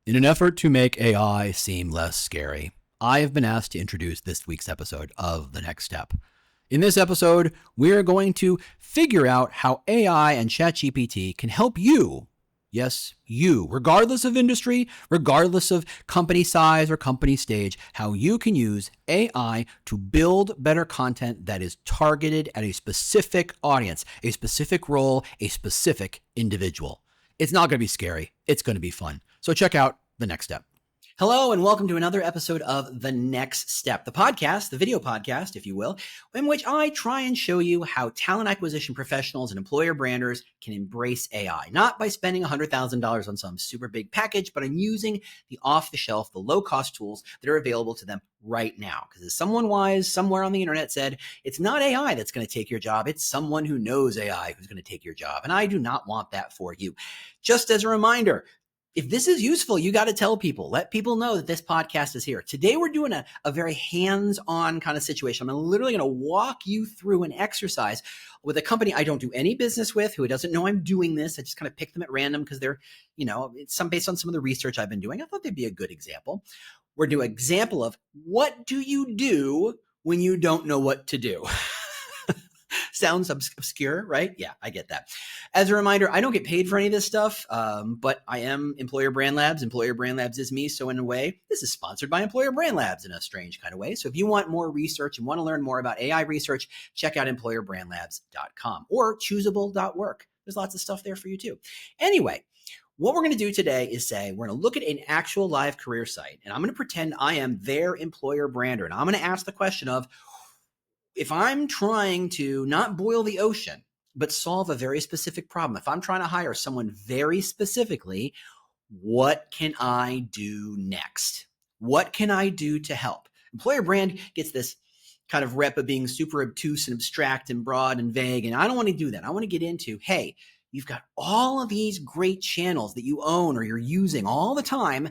In an effort to make AI seem less scary, I have been asked to introduce this week's episode of The Next Step. In this episode, we're going to figure out how AI and ChatGPT can help you, yes, you, regardless of industry, regardless of company size or company stage, how you can use AI to build better content that is targeted at a specific audience, a specific role, a specific individual. It's not going to be scary. It's going to be fun. So check out The Next Step. Hello, and welcome to another episode of The Next Step, the podcast, the video podcast, if you will, in which I try and show you how talent acquisition professionals and employer branders can embrace AI, not by spending $100,000 on some super big package, but on using the off-the-shelf, the low-cost tools that are available to them right now. Because as someone wise somewhere on the internet said, it's not AI that's going to take your job, it's someone who knows AI who's going to take your job. And I do not want that for you. Just as a reminder, if this is useful, you got to tell people, let people know that this podcast is here. Today, we're doing a very hands-on kind of situation. I'm literally going to walk you through an exercise with a company I don't do any business with, who doesn't know I'm doing this. I just kind of pick them at random because they're, it's based on some of the research I've been doing. I thought they'd be a good example. We're doing an example of what do you do when you don't know what to do? Sounds obscure, right? Yeah, I get that. As a reminder, I don't get paid for any of this stuff, but I am Employer Brand Labs. Employer Brand Labs is me. So in a way, this is sponsored by Employer Brand Labs in a strange kind of way. So if you want more research and want to learn more about AI research, check out employerbrandlabs.com or choosable.work. There's lots of stuff there for you too. Anyway, what we're going to do today is say we're going to look at an actual live career site, and I'm going to pretend I am their employer brander. And I'm going to ask the question of, if I'm trying to not boil the ocean, but solve a very specific problem, if I'm trying to hire someone very specifically, what can I do next? What can I do to help? Employer brand gets this kind of rep of being super obtuse and abstract and broad and vague. And I don't want to do that. I want to get into, hey, you've got all of these great channels that you own or you're using all the time.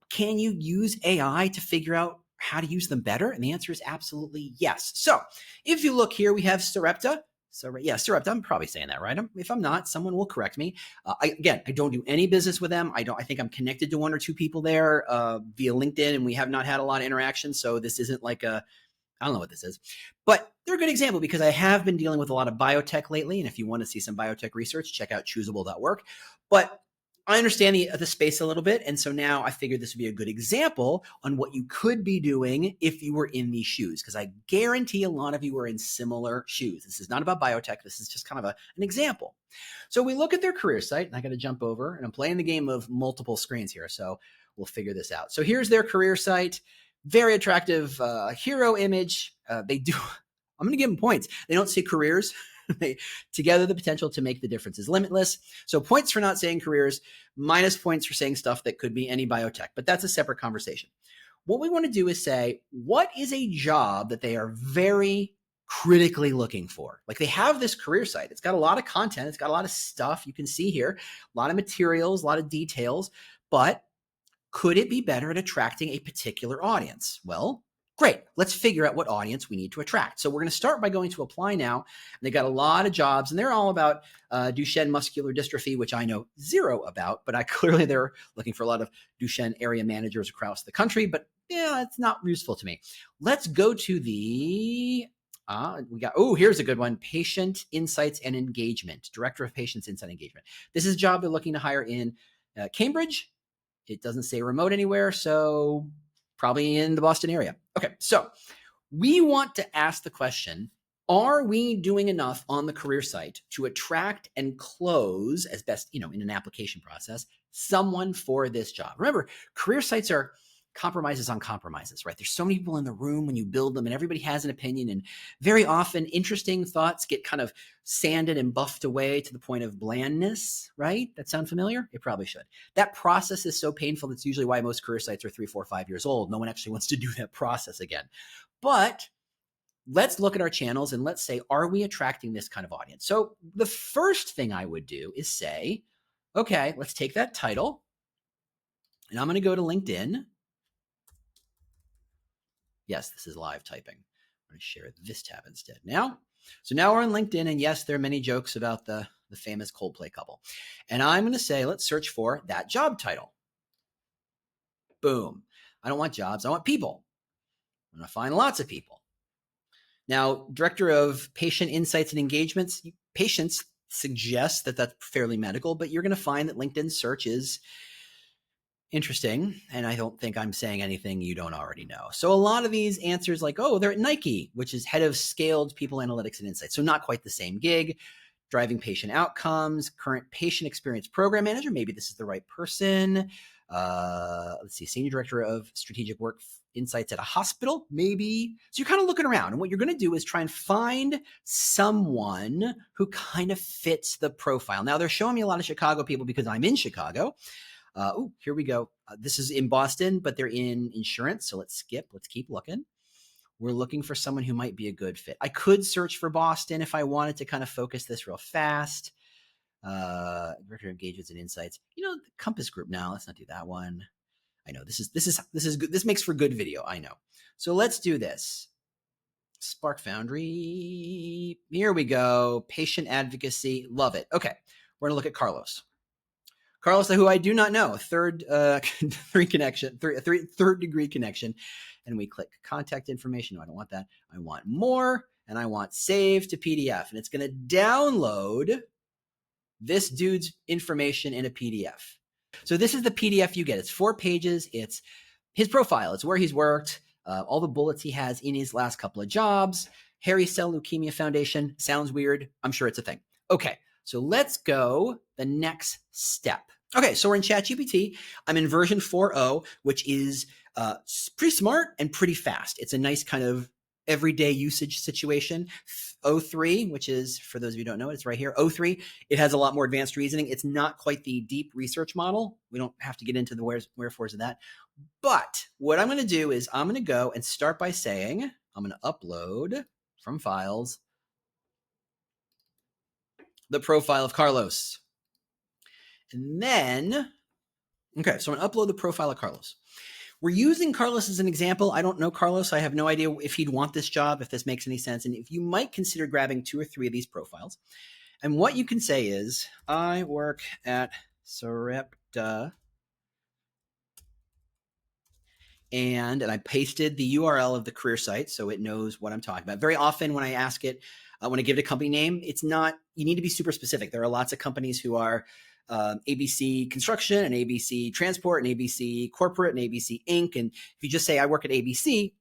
Can you use AI to figure out how to use them better? And the answer is absolutely yes. So if you look here, we have Sarepta. Sarepta. I'm probably saying that right. If I'm not, someone will correct me. I don't do any business with them. I think I'm connected to one or two people there via LinkedIn, and we have not had a lot of interaction. So this isn't like I don't know what this is, but they're a good example because I have been dealing with a lot of biotech lately. And if you want to see some biotech research, check out choosable.work. But I understand the space a little bit. And so now I figured this would be a good example on what you could be doing if you were in these shoes, because I guarantee a lot of you are in similar shoes. This is not about biotech. This is just kind of an example. So we look at their career site, and I got to jump over, and I'm playing the game of multiple screens here. So we'll figure this out. So here's their career site. Very attractive hero image. I'm going to give them points. They don't say careers. Together, the potential to make the difference is limitless. So points for not saying careers, minus points for saying stuff that could be any biotech, but that's a separate conversation. What we want to do is say, what is a job that they are very critically looking for? Like, they have this career site. It's got a lot of content. It's got a lot of stuff you can see here, a lot of materials, a lot of details, but could it be better at attracting a particular audience? Well, great. Let's figure out what audience we need to attract. So we're going to start by going to apply now. They got a lot of jobs, and they're all about Duchenne muscular dystrophy, which I know zero about, but clearly they're looking for a lot of Duchenne area managers across the country, but yeah, it's not useful to me. Let's go to here's a good one. Patient Insights and Engagement, Director of Patient Insight and Engagement. This is a job they're looking to hire in Cambridge. It doesn't say remote anywhere, so probably in the Boston area. Okay, so we want to ask the question, are we doing enough on the career site to attract and close as best, in an application process, someone for this job? Remember, career sites are compromises on compromises, right? There's so many people in the room when you build them, and everybody has an opinion, and very often interesting thoughts get kind of sanded and buffed away to the point of blandness, right? That sound familiar? It probably should. That process is so painful. That's usually why most career sites are 3, 4, 5 years old. No one actually wants to do that process again. But let's look at our channels and let's say, are we attracting this kind of audience? So the first thing I would do is say, okay, let's take that title, and I'm going to go to LinkedIn. Yes, this is live typing. I'm going to share this tab instead now. So now we're on LinkedIn, and yes, there are many jokes about the famous Coldplay couple. And I'm going to say, let's search for that job title. Boom. I don't want jobs. I want people. I'm going to find lots of people. Now, Director of Patient Insights and Engagements, patients suggest that that's fairly medical, but you're going to find that LinkedIn search is interesting. And I don't think I'm saying anything you don't already know. So a lot of these answers like, oh, they're at Nike, which is head of scaled people analytics and insights. So not quite the same gig. Driving patient outcomes, current patient experience program manager. Maybe this is the right person. Let's see, senior director of strategic work insights at a hospital, maybe. So you're kind of looking around, and what you're going to do is try and find someone who kind of fits the profile. Now they're showing me a lot of Chicago people because I'm in Chicago. Here we go. This is in Boston, but they're in insurance. So let's skip. Let's keep looking. We're looking for someone who might be a good fit. I could search for Boston if I wanted to kind of focus this real fast. Director of Engagements and Insights. You know, the Compass Group. Now let's not do that one. I know this is good. This makes for good video. I know. So let's do this. Spark Foundry. Here we go. Patient advocacy. Love it. Okay, we're gonna look at Carlos. Carlos, who I do not know. Third degree connection. And we click contact information. No, I don't want that. I want more, and I want save to PDF. And it's going to download this dude's information in a PDF. So this is the PDF you get. It's 4 pages. It's his profile. It's where he's worked, all the bullets he has in his last couple of jobs. Hairy Cell Leukemia Foundation. Sounds weird. I'm sure it's a thing. Okay, so let's go the next step. Okay, so we're in ChatGPT. I'm in version 4.0, which is pretty smart and pretty fast. It's a nice kind of everyday usage situation. 0.3, which is, for those of you who don't know, it's right here. 0.3, it has a lot more advanced reasoning. It's not quite the deep research model. We don't have to get into the wherefores of that. But what I'm going to do is I'm going to go and start by saying I'm going to upload from files the profile of Carlos. And then, okay, so I'm going to upload the profile of Carlos. We're using Carlos as an example. I don't know Carlos. I have no idea if he'd want this job, if this makes any sense. And if you might consider grabbing 2 or 3 of these profiles. And what you can say is, I work at Sarepta. And I pasted the URL of the career site so it knows what I'm talking about. Very often when I ask it, when I give it a company name, it's not, you need to be super specific. There are lots of companies who are ABC Construction and ABC Transport and ABC Corporate and ABC Inc. And if you just say, I work at ABC,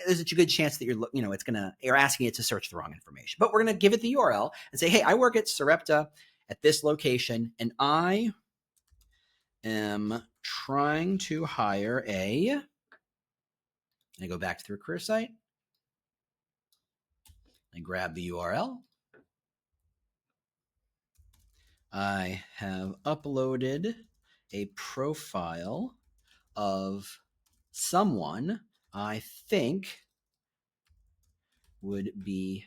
there's a good chance that you're asking it to search the wrong information. But we're going to give it the URL and say, hey, I work at Sarepta at this location, and I am trying to hire I go back to the career site. I grab the URL. I have uploaded a profile of someone I think would be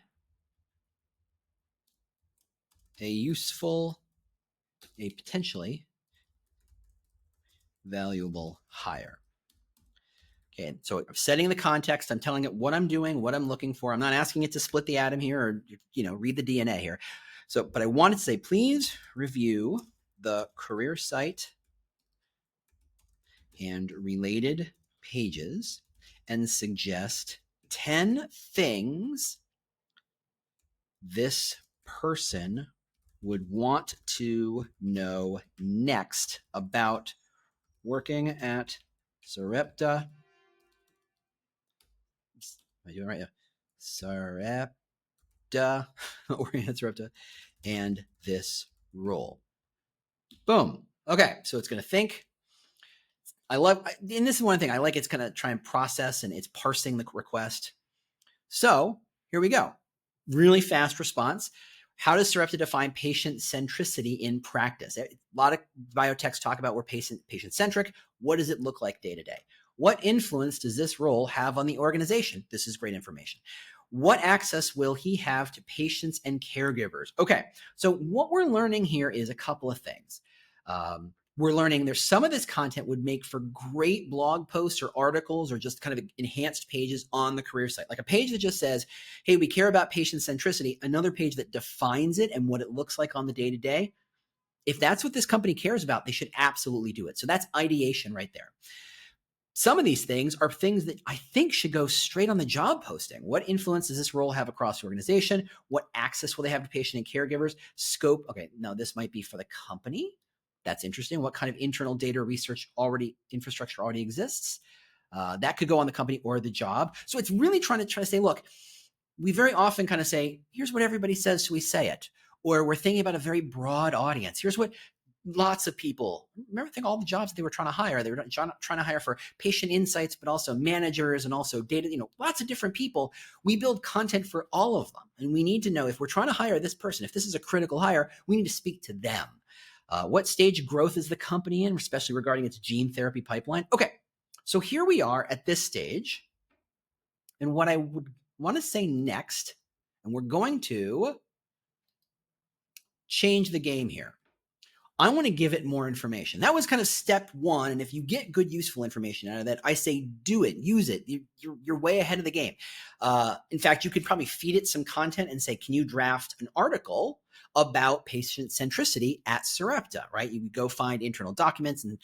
a potentially valuable hire. Okay, so I'm setting the context. I'm telling it what I'm doing, what I'm looking for. I'm not asking it to split the atom here or, read the DNA here. So, but I wanted to say, please review the career site and related pages and suggest 10 things this person would want to know next about working at Sarepta. Am I doing right? Sarepta, working at Sarepta, and this role. Boom. Okay, so it's going to think. And this is one thing I like. It's going to try and process, and it's parsing the request. So here we go. Really fast response. How does Sarepta define patient centricity in practice? A lot of biotechs talk about we're patient-centric. What does it look like day to day? What influence does this role have on the organization? This is great information. What access will he have to patients and caregivers? Okay, so what we're learning here is a couple of things. We're learning there's some of this content would make for great blog posts or articles or just kind of enhanced pages on the career site. Like a page that just says, hey, we care about patient centricity. Another page that defines it and what it looks like on the day-to-day. If that's what this company cares about, they should absolutely do it. So that's ideation right there. Some of these things are things that I think should go straight on the job posting. What influence does this role have across the organization? What access will they have to patient and caregivers? Scope. Okay, now this might be for the company. That's interesting. What kind of internal data research infrastructure already exists? That could go on the company or the job. So it's really trying to say, look, we very often kind of say, here's what everybody says, so we say it. Or we're thinking about a very broad audience. Here's what lots of people, remember, think all the jobs they were trying to hire. They were trying to hire for patient insights, but also managers and also data, lots of different people. We build content for all of them. And we need to know if we're trying to hire this person, if this is a critical hire, we need to speak to them. What stage of growth is the company in, especially regarding its gene therapy pipeline? Okay, so here we are at this stage. And what I would want to say next, and we're going to change the game here. I want to give it more information. That was kind of step one. And if you get good, useful information out of that, I say do it, use it. You're way ahead of the game. In fact, you could probably feed it some content and say, can you draft an article about patient centricity at Sarepta, right? You go find internal documents and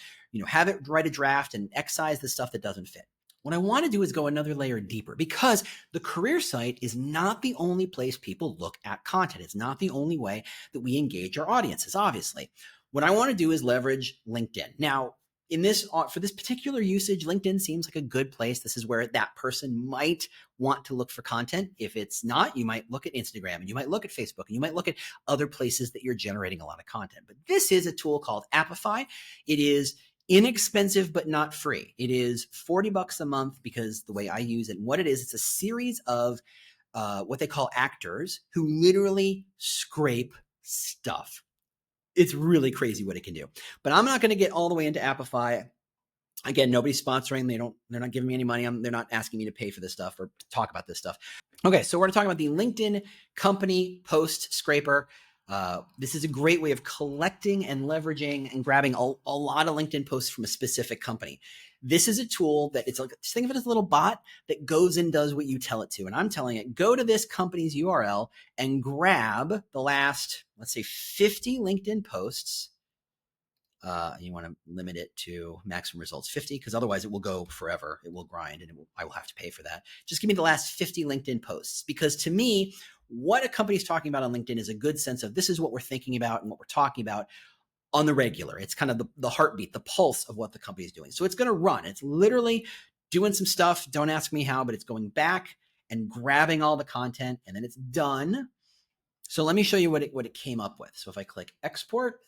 have it write a draft and excise the stuff that doesn't fit. What I want to do is go another layer deeper, because the career site is not the only place people look at content. It's not the only way that we engage our audiences, obviously. What I want to do is leverage LinkedIn. Now, for this particular usage, LinkedIn seems like a good place. This is where that person might want to look for content. If it's not, you might look at Instagram, and you might look at Facebook, and you might look at other places that you're generating a lot of content. But this is a tool called Apify. It is inexpensive, but not free. It is $40 a month, because the way I use it, and what it is, it's a series of what they call actors who literally scrape stuff. It's really crazy what it can do. But I'm not going to get all the way into Apify. Again, nobody's sponsoring. They're not giving me any money. They're not asking me to pay for this stuff or talk about this stuff. Okay, so we're talking about the LinkedIn company post scraper. This is a great way of collecting and leveraging and grabbing a lot of LinkedIn posts from a specific company. This is a tool that it's like, just think of it as a little bot that goes and does what you tell it to. And I'm telling it, go to this company's URL and grab the last, let's say, 50 LinkedIn posts. You want to limit it to maximum results 50, because otherwise it will go forever. It will grind, and I will have to pay for that. Just give me the last 50 LinkedIn posts, because to me, what a company's talking about on LinkedIn is a good sense of this is what we're thinking about and what we're talking about on the regular. It's kind of the heartbeat, the pulse of what the company is doing. So it's going to run. It's literally doing some stuff. Don't ask me how, but it's going back and grabbing all the content, and then it's done. So let me show you what it came up with. So if I click export,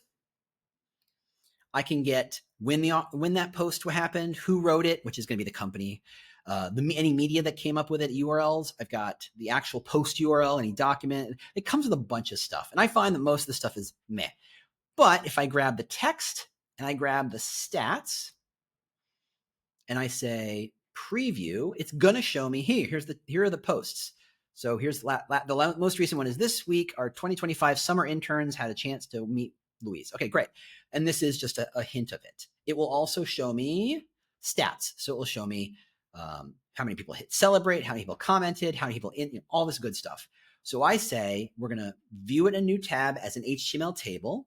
I can get when that post happened, who wrote it, which is going to be the company, any media that came up with it, URLs. I've got the actual post URL, any document. It comes with a bunch of stuff. And I find that most of the stuff is meh. But if I grab the text and I grab the stats and I say preview, it's going to show me here are the posts. So here's the most recent one is this week. Our 2025 summer interns had a chance to meet Louise. Okay, great. And this is just a hint of it. It will also show me stats. So it will show me how many people hit celebrate, how many people commented, how many people all this good stuff. So I say we're going to view it in a new tab as an HTML table.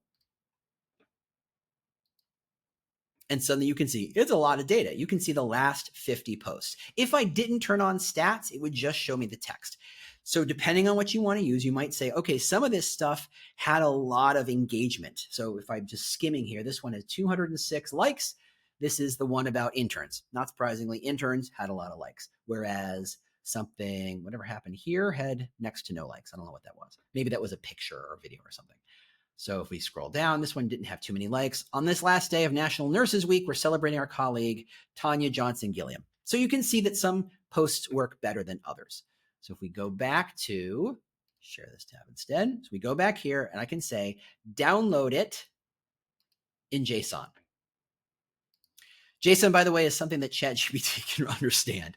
And suddenly you can see it's a lot of data. You can see the last 50 posts. If I didn't turn on stats, it would just show me the text. So depending on what you want to use, you might say, okay, some of this stuff had a lot of engagement. So if I'm just skimming here, this one has 206 likes. This is the one about interns. Not surprisingly, interns had a lot of likes, whereas something, whatever happened here, had next to no likes. I don't know what that was. Maybe that was a picture or a video or something. So if we scroll down, this one didn't have too many likes. On this last day of National Nurses Week, we're celebrating our colleague, Tanya Johnson-Gilliam. So you can see that some posts work better than others. So if we go back to, share this tab instead. So we go back here and I can say, download it in JSON. JSON, by the way, is something that ChatGPT can understand.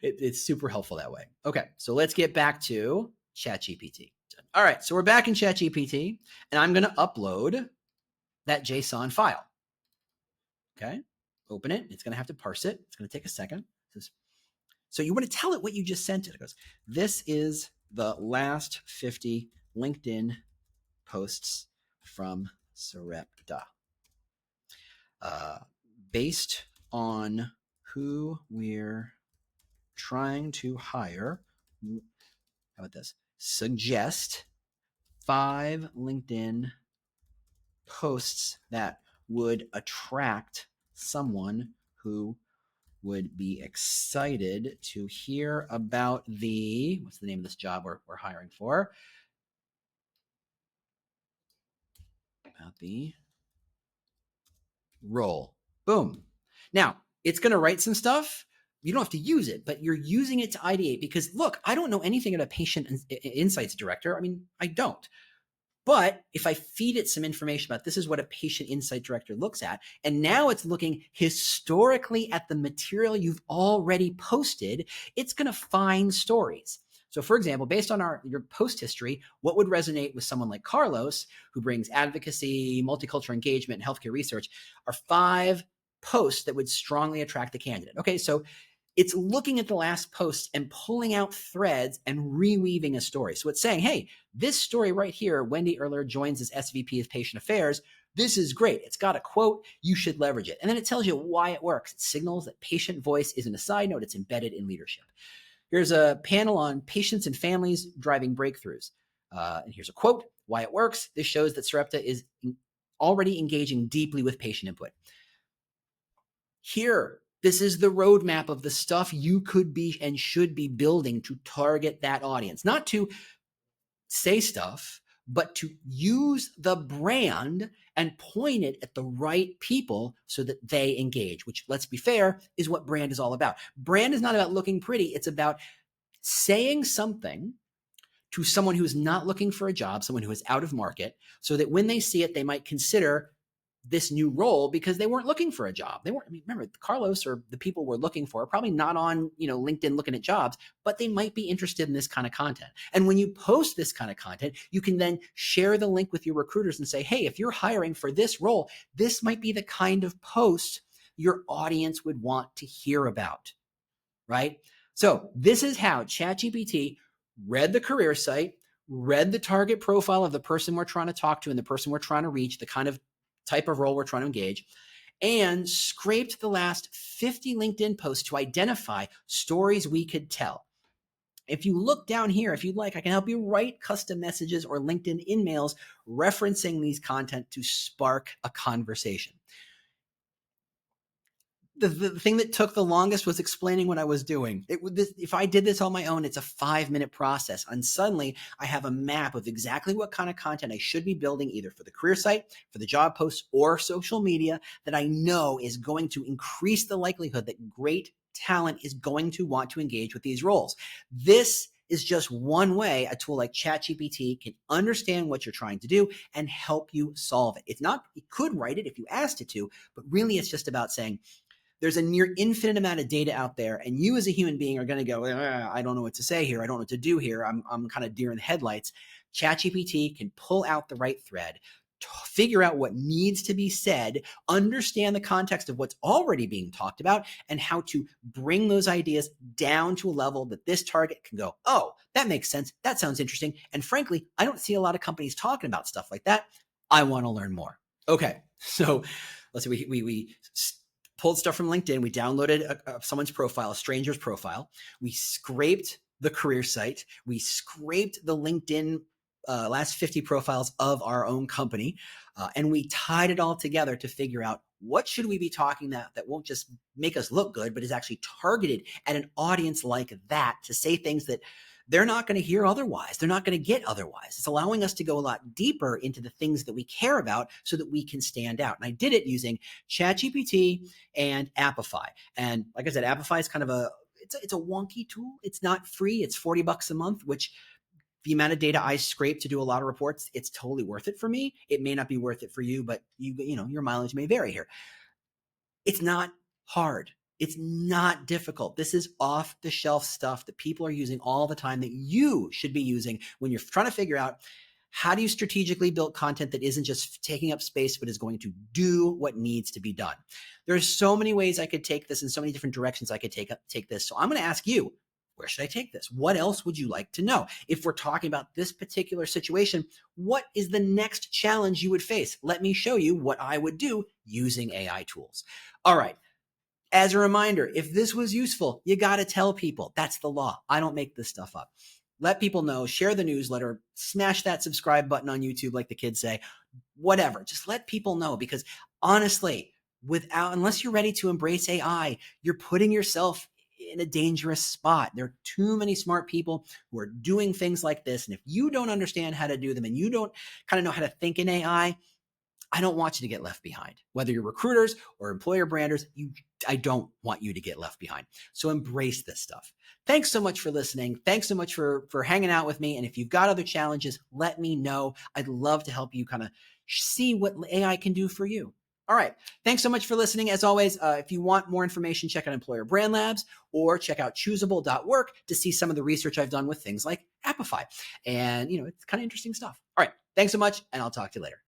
It's super helpful that way. Okay, so let's get back to ChatGPT. All right, so we're back in ChatGPT, and I'm going to upload that JSON file. Okay, open it. It's going to have to parse it. It's going to take a second. So you want to tell it what you just sent it. It goes, this is the last 50 LinkedIn posts from Sarepta. Based on who we're trying to hire. How about this? Suggest 5 LinkedIn posts that would attract someone who would be excited to hear about what's the name of this job we're hiring for? About the role. Boom. Now, it's going to write some stuff. You don't have to use it, but you're using it to ideate because, look, I don't know anything about patient insights director. I mean, I don't. But if I feed it some information about this is what a patient insight director looks at, and now it's looking historically at the material you've already posted, it's going to find stories. So for example, based on your post history, what would resonate with someone like Carlos, who brings advocacy, multicultural engagement, and healthcare research, are 5 posts that would strongly attract the candidate. Okay, so it's looking at the last post and pulling out threads and reweaving a story. So it's saying, hey, this story right here, Wendy Erler joins as SVP of Patient Affairs. This is great. It's got a quote. You should leverage it. And then it tells you why it works. It signals that patient voice isn't a side note. It's embedded in leadership. Here's a panel on patients and families driving breakthroughs. And here's a quote, why it works. This shows that Sarepta is already engaging deeply with patient input. Here, this is the roadmap of the stuff you could be and should be building to target that audience. Not to say stuff, but to use the brand and point it at the right people so that they engage, which, let's be fair, is what brand is all about. Brand is not about looking pretty. It's about saying something to someone who is not looking for a job, someone who is out of market, so that when they see it, they might consider this new role because they weren't looking for a job. They weren't, I mean, remember, Carlos or the people we're looking for are probably not on, LinkedIn looking at jobs, but they might be interested in this kind of content. And when you post this kind of content, you can then share the link with your recruiters and say, hey, if you're hiring for this role, this might be the kind of post your audience would want to hear about, right? So this is how ChatGPT read the career site, read the target profile of the person we're trying to talk to and the person we're trying to reach, the kind of type of role we're trying to engage, and scraped the last 50 LinkedIn posts to identify stories we could tell. If you look down here, if you'd like, I can help you write custom messages or LinkedIn in-mails referencing these content to spark a conversation. The thing that took the longest was explaining what I was doing. If I did this on my own, it's a 5-minute process. And suddenly I have a map of exactly what kind of content I should be building either for the career site, for the job posts, or social media that I know is going to increase the likelihood that great talent is going to want to engage with these roles. This is just one way a tool like ChatGPT can understand what you're trying to do and help you solve it. It could write it if you asked it to, but really it's just about saying, there's a near infinite amount of data out there, and you as a human being are going to go, I don't know what to say here. I don't know what to do here. I'm kind of deer in the headlights. ChatGPT can pull out the right thread, figure out what needs to be said, understand the context of what's already being talked about, and how to bring those ideas down to a level that this target can go, oh, that makes sense. That sounds interesting. And frankly, I don't see a lot of companies talking about stuff like that. I want to learn more. Okay, so let's see. We pulled stuff from LinkedIn. We downloaded someone's profile, a stranger's profile. We scraped the career site. We scraped the LinkedIn last 50 profiles of our own company. And we tied it all together to figure out what should we be talking that won't just make us look good, but is actually targeted at an audience like that to say things that they're not going to hear otherwise. They're not going to get otherwise. It's allowing us to go a lot deeper into the things that we care about so that we can stand out. And I did it using ChatGPT and Apify. And like I said, Apify is kind of it's a wonky tool. It's not free. It's $40 a month, which the amount of data I scrape to do a lot of reports, it's totally worth it for me. It may not be worth it for you, but your mileage may vary here. It's not hard. It's not difficult. This is off-the-shelf stuff that people are using all the time that you should be using when you're trying to figure out how do you strategically build content that isn't just taking up space, but is going to do what needs to be done. There's so many ways I could take this and so many different directions I could take this. So I'm going to ask you, where should I take this? What else would you like to know? If we're talking about this particular situation, what is the next challenge you would face? Let me show you what I would do using AI tools. All right. As a reminder, if this was useful, you got to tell people. That's the law. I don't make this stuff up. Let people know, share the newsletter, smash that subscribe button on YouTube, like the kids say, whatever. Just let people know, because honestly, unless you're ready to embrace AI, you're putting yourself in a dangerous spot. There are too many smart people who are doing things like this. And if you don't understand how to do them and you don't kind of know how to think in AI, I don't want you to get left behind. Whether you're recruiters or employer branders, I don't want you to get left behind. So embrace this stuff. Thanks so much for listening. Thanks so much for hanging out with me. And if you've got other challenges, let me know. I'd love to help you kind of see what AI can do for you. All right. Thanks so much for listening. As always, if you want more information, check out Employer Brand Labs or check out choosable.work to see some of the research I've done with things like Apify. And, it's kind of interesting stuff. All right. Thanks so much, and I'll talk to you later.